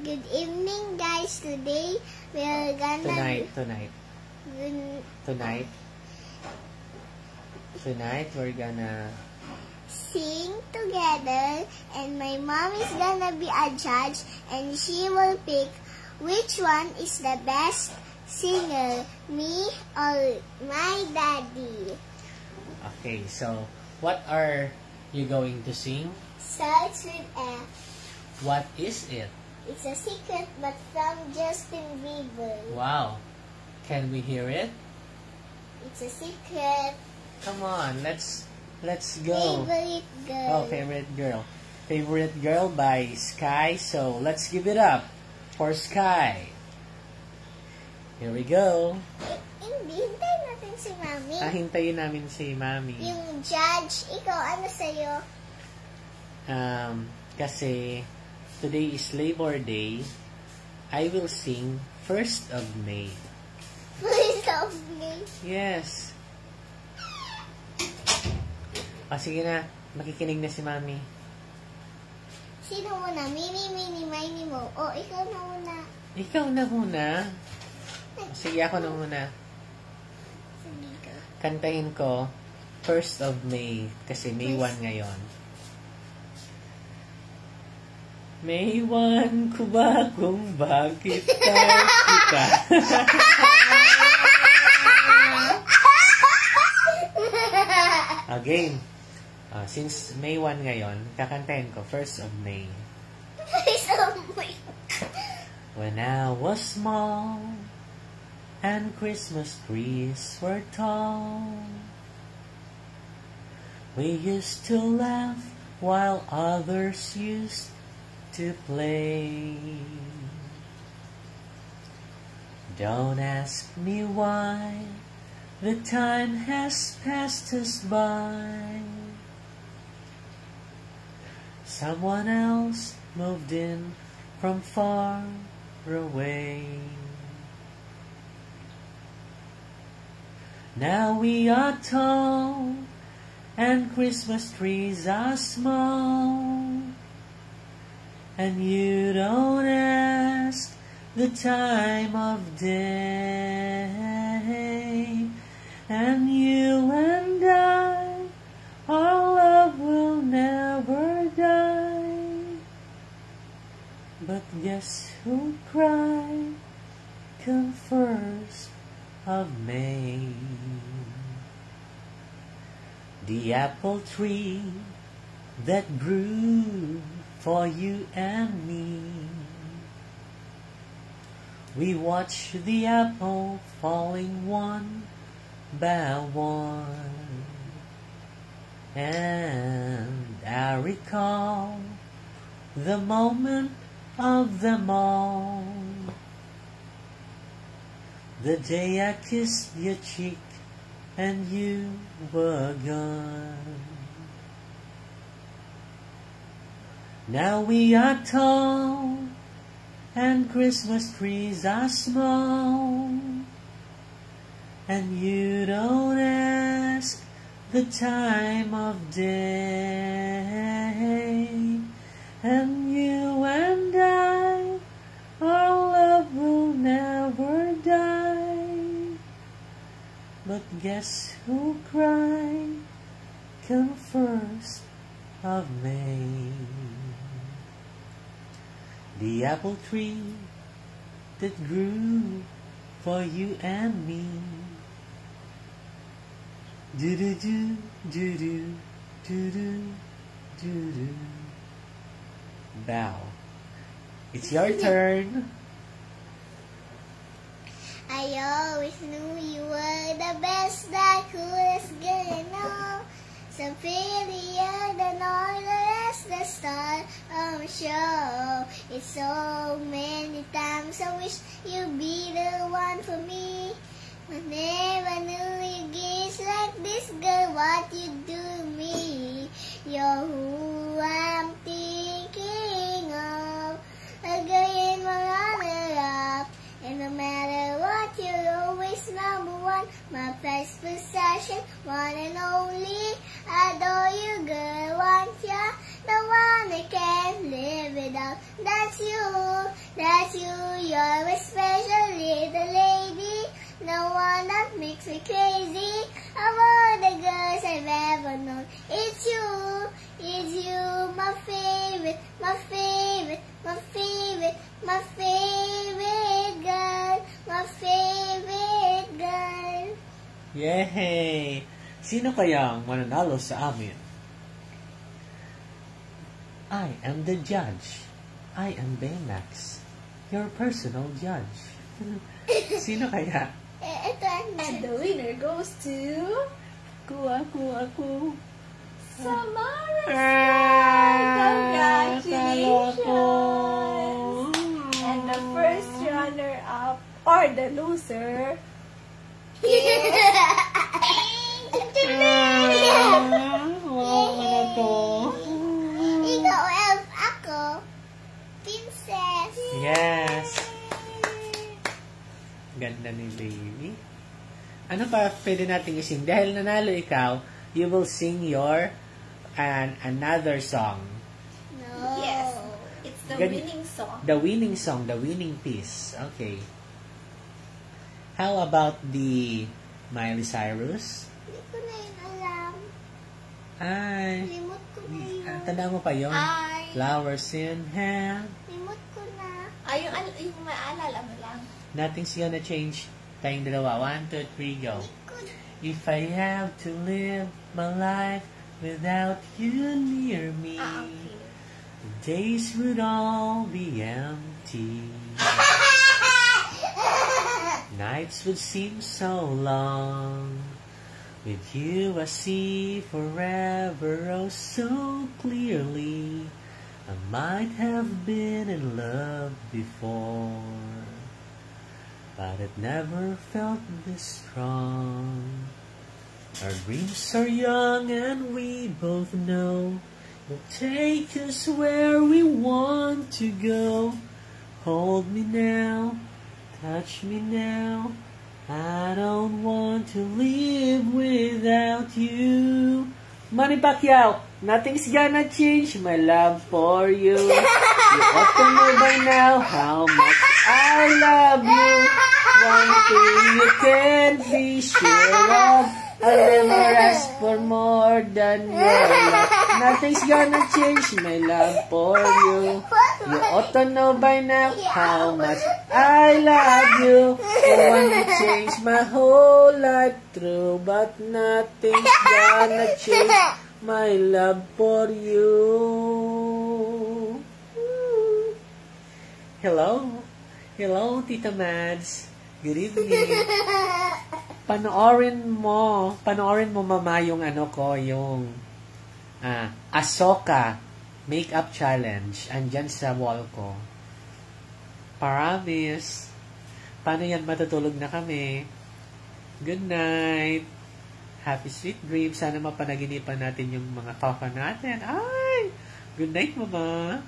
Good evening, guys. Today we're gonna Tonight we're gonna sing together, and my mom is gonna be a judge, and she will pick which one is the best singer, me or my daddy. Okay, so what are you going to sing? Starts with F. What is it? It's a secret, but from Justin Bieber. Wow. Can we hear it? It's a secret. Come on, let's go. Favorite girl. Oh, favorite girl. Favorite girl by Sky. So let's give it up for Sky. Here we go. Hindi, hintayin natin si Mami. Hintayin namin si Mami. Yung judge, ikaw, ano sa'yo? Kasi today is Labor Day, I will sing 1st of May. 1st of May? Yes. Sige na, makikinig na si Mami. Sino muna? Mini, mini mo. O, ikaw na muna. Ikaw na muna? Sige, ako na muna. Sige ka. Kantahin ko 1st of May, kasi May 1 ngayon. May 1 ko ba kung bakit kita? Again, since May 1 ngayon, kakantahin ko 1st of May. 1st of May. When I was small and Christmas trees were tall, we used to laugh while others used to play. Don't ask me why the time has passed us by. Someone else moved in from far away. Now we are tall and Christmas trees are small, and you don't ask the time of day, and you and I, our love will never die. But guess who cried come 1st of May? The apple tree that grew for you and me. We watch the apple falling one by one, and I recall the moment of them all, the day I kissed your cheek and you were gone. Now we are tall and Christmas trees are small, and you don't ask the time of day, and you and I, our love will never die. But guess who cried come 1st of May? The apple tree that grew for you and me. Do-do-do, do-do, do-do, do-do. Bow. It's your turn. I always knew you were the best, the coolest girl I know. So prettier than all the rest, the star of the show. It's so many times I wish you'd be the one for me. I never knew you gets like this, girl, what you do to me. You're who I'm thinking of, a girl in my runner-up. And no matter what, you're always number one, my prized possession, one and only. Adore you, girl, want ya, the one I can't live without. That's you, you're my special little lady. No one that makes me crazy. Of all the girls I've ever known, it's you, my favorite, my favorite, my favorite, my favorite girl, my favorite girl. Yay! Sino kaya ang mananalo sa amin? I am the judge. I am Baymax, your personal judge. Sino kaya? Ito ang And the winner goes to Ako. Samara. Congratulations! Congratulations! And the first runner-up or the loser Wow, to. Ikaw, elf, ako, princess. Yes. Ganda ni baby. Ano pa pwede nating ising? Dahil nanalo ikaw, you will sing your another song. No. Yes, it's the Gan- winning song. The winning song, the winning piece. Okay. How about the Miley Cyrus? Hindi ko na yun alam. Ay, Limot ko na yun. tanda mo pa yun? Ay, Flowers in hand. Limot ko na. yung maalala mo lang. Nothing's gonna change. Tayong dalawa. 1, 2, 3, go. If I have to live my life without you near me, Okay. the days would all be empty. Nights would seem so long. With you I see forever oh so clearly. I might have been in love before, but it never felt this strong. Our dreams are young and we both know it'll take us where we want to go. Hold me now, touch me now. I don't want to live without you. Manny Pacquiao, nothing's gonna change my love for you. You ought to know by now how much I love you. One thing you can be sure of, I'll never ask for more than your love. Nothing's gonna change my love for you. You ought to know by now how much I love you. I want to change my whole life through, but nothing's gonna change my love for you. Hello? Hello, Tita Mads. Good evening. Panoorin mo mama yung yung Ahsoka Makeup Challenge. Andyan sa wall ko. Promise. Paano yan matutulog na kami? Good night. Happy sweet dreams. Sana mapanaginipan natin yung mga papa natin. Ay! Good night, mama.